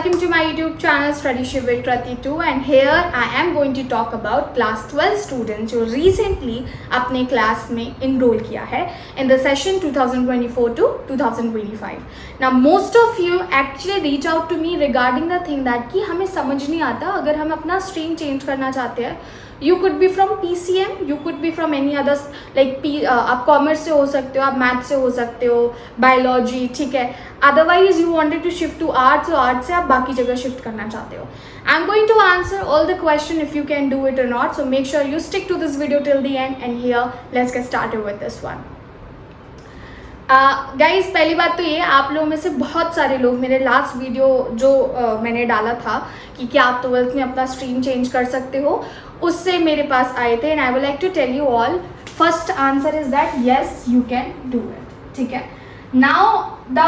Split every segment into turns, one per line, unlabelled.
welcome to my YouTube channel Study Shiv with Krati 2 and here I am going to talk about class 12 students जो recently अपने class में enroll किया है in the session 2024 to 2025. Now most of you actually reach out to me regarding the thing that कि हमें समझ नहीं आता अगर हम अपना stream change करना चाहते हैं. You could be from PCM, you could be from any other like आप कॉमर्स से हो सकते हो, आप मैथ से हो सकते हो, बायोलॉजी, ठीक है. Otherwise you wanted to shift to arts और आर्ट्स से आप बाकी जगह शिफ्ट करना चाहते हो. I am going to answer all the question if you can do it or not. So make sure you stick to this video till the end and here let's get started with this one. Guys पहली बात तो ये, आप लोगों में से बहुत सारे लोग मेरे लास्ट वीडियो जो मैंने डाला था कि क्या आप 12th में अपना स्ट्रीम चेंज कर सकते हो, उससे मेरे पास आए थे. And I would like to tell you all, first answer is that yes you can do it. ठीक है. Now the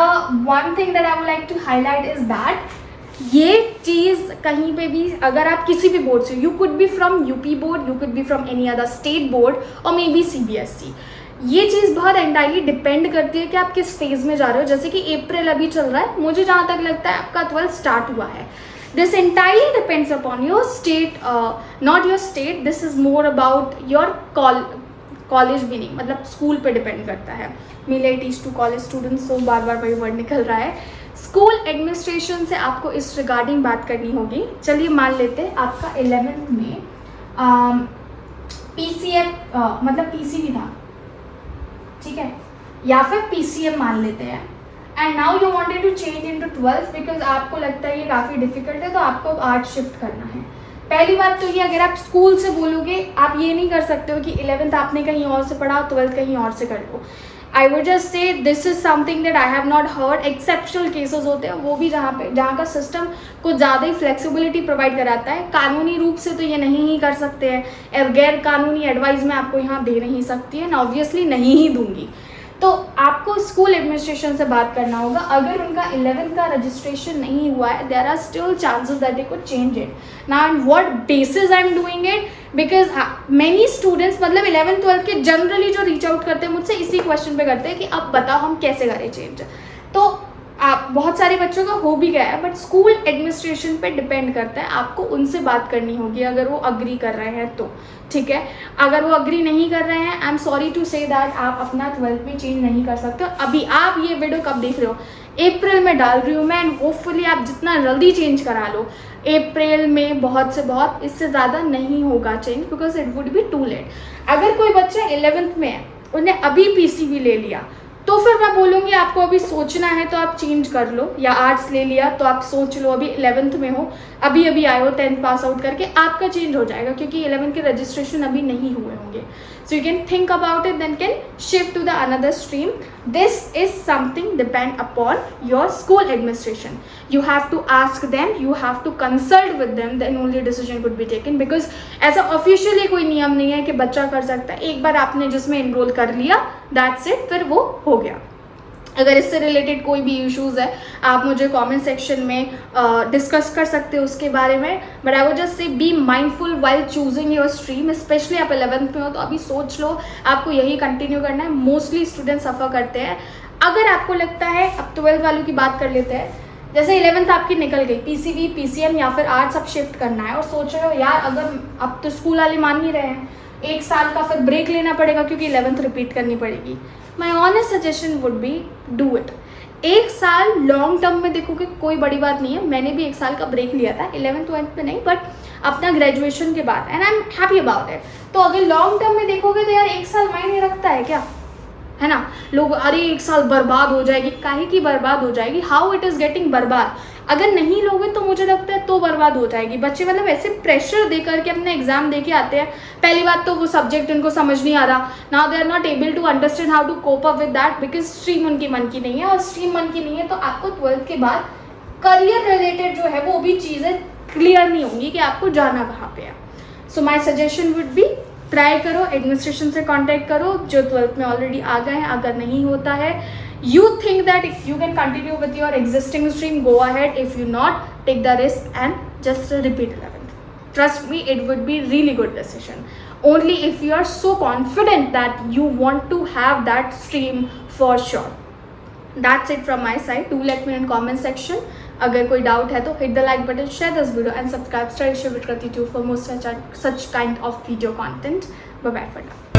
one thing that I would like to highlight is that ये चीज़ कहीं पे भी अगर आप किसी भी बोर्ड से, you could be from UP board, you could be from any other state board और मे बी CBSE, ये चीज़ बहुत एंटायरली डिपेंड करती है कि आप किस फेज़ में जा रहे हो. जैसे कि अप्रैल अभी चल रहा है, मुझे जहाँ तक लगता है आपका 12th स्टार्ट हुआ है. This entirely depends upon your state, not your state. This is more about your college भी नहीं, मतलब स्कूल पे डिपेंड करता है. मेरे I teach to college students, तो बार बार वही वर्ड निकल रहा है. स्कूल एडमिनिस्ट्रेशन से आपको इस रिगार्डिंग बात करनी होगी. चलिए मान लेते हैं आपका 11th में PCM मतलब PC भी था, ठीक है, या फिर PCM मान लेते हैं. And now you wanted to change into 12th because आपको लगता है ये काफ़ी डिफिकल्ट है, तो आपको आर्ट शिफ्ट करना है. पहली बात तो ये, अगर आप स्कूल से बोलोगे, आप ये नहीं कर सकते हो कि 11th आपने कहीं और से पढ़ा, 12th कहीं और से कर लो. I would just say this is something that I have not heard. Exceptional cases होते हैं, वो भी जहाँ का सिस्टम कुछ ज़्यादा ही फ्लेक्सिबिलिटी प्रोवाइड कराता है. कानूनी रूप से तो ये नहीं ही कर सकते हैं. गैर कानूनी एडवाइस मैं आपको यहाँ दे नहीं सकती है, ना ऑब्वियसली नहीं ही दूंगी. तो आपको स्कूल एडमिनिस्ट्रेशन से बात करना होगा. अगर उनका 11th का रजिस्ट्रेशन नहीं हुआ है, there are still chances that they could change it. Now on what basis I am doing it, because many students मतलब 11th 12th के जनरली जो रीच आउट करते हैं मुझसे इसी क्वेश्चन पे करते हैं कि अब बताओ हम कैसे करें चेंज. तो आप बहुत सारे बच्चों का हो भी गया है, बट स्कूल एडमिनिस्ट्रेशन पे डिपेंड करता है. आपको उनसे बात करनी होगी अगर वो अग्री कर रहे हैं तो, ठीक है. अगर वो अग्री नहीं कर रहे हैं, I am sorry to say that आप अपना 12th में चेंज नहीं कर सकते. अभी आप ये वीडियो कब देख रहे हो? अप्रैल में डाल रही हूँ मैं, एंड होपफुली आप जितना जल्दी चेंज करा लो. अप्रैल में बहुत से बहुत, इससे ज़्यादा नहीं होगा change because it would be too late. अगर कोई बच्चा 11th में है, उन्हें अभी PCB ले लिया, तो फिर मैं बोलूँगी आपको अभी सोचना है तो आप चेंज कर लो. या आर्ट्स ले लिया तो आप सोच लो, अभी 11th में हो, अभी अभी आए हो 10th पास आउट करके, आपका चेंज हो जाएगा क्योंकि 11th के रजिस्ट्रेशन अभी नहीं हुए होंगे. So you can think about it, then can shift to the another stream. This is something depend upon your school administration. You have to ask them, you have to consult with them, then only decision could be taken. Because ऐसा officially कोई नियम नहीं है कि बच्चा कर सकता है. एक बार आपने जिसमें एनरोल कर लिया, दैट्स इट, फिर वो हो गया. अगर इससे रिलेटेड कोई भी इश्यूज़ है, आप मुझे कमेंट सेक्शन में डिस्कस कर सकते हो उसके बारे में. बट आई वुड जस्ट से be mindful while choosing your stream. Specially आप 11th में हो तो अभी सोच लो आपको यही कंटिन्यू करना है. मोस्टली स्टूडेंट सफ़र करते हैं. अगर आपको लगता है, अब 12th वालों की बात कर लेते हैं, जैसे 11th आपकी निकल गई, PCB PCM या फिर आर्ट्स अब शिफ्ट करना है और सोच रहे हो यार अगर अब तो स्कूल वाले मान नहीं रहे हैं, 1 साल का फिर ब्रेक लेना पड़ेगा क्योंकि 11th रिपीट करनी पड़ेगी. My honest suggestion would B do it. 1 साल लॉन्ग टर्म में देखोगे कोई बड़ी बात नहीं है. मैंने भी 1 साल का ब्रेक लिया था, 11th 12th में नहीं, बट अपना ग्रेजुएशन के बाद, and I am happy about it. तो अगर लॉन्ग टर्म में देखोगे तो यार 1 साल मायने रखता है क्या, है ना. लोग अरे 1 साल बर्बाद हो जाएगी, काहे की बर्बाद हो जाएगी, हाउ इट इज़ गेटिंग बर्बाद. अगर नहीं लोगे तो मुझे लगता है तो बर्बाद हो जाएगी. बच्चे मतलब ऐसे प्रेशर दे करके अपने एग्जाम दे के आते हैं. पहली बात तो वो सब्जेक्ट उनको समझ नहीं आ रहा. Now they are not able to understand how to cope up with that because stream उनकी मन की नहीं है. और स्ट्रीम मन की नहीं है तो आपको 12th के बाद करियर रिलेटेड जो है वो भी चीज़ें क्लियर नहीं होंगी कि आपको जाना कहाँ पे है. So my suggestion would be try करो, एडमिनिस्ट्रेशन से कांटेक्ट करो जो 12th में ऑलरेडी आ गए हैं. अगर नहीं होता है, you think that if you can continue with your existing stream, go ahead. If you not, take the risk and just repeat 11th. Trust me, it would be really good decision. Only if you are so confident that you want to have that stream for sure. That's it from my side. Do let me in comment section अगर कोई doubt है तो hit the like button, share this video and subscribe style share करती to for more such kind of video content. Bye bye for now.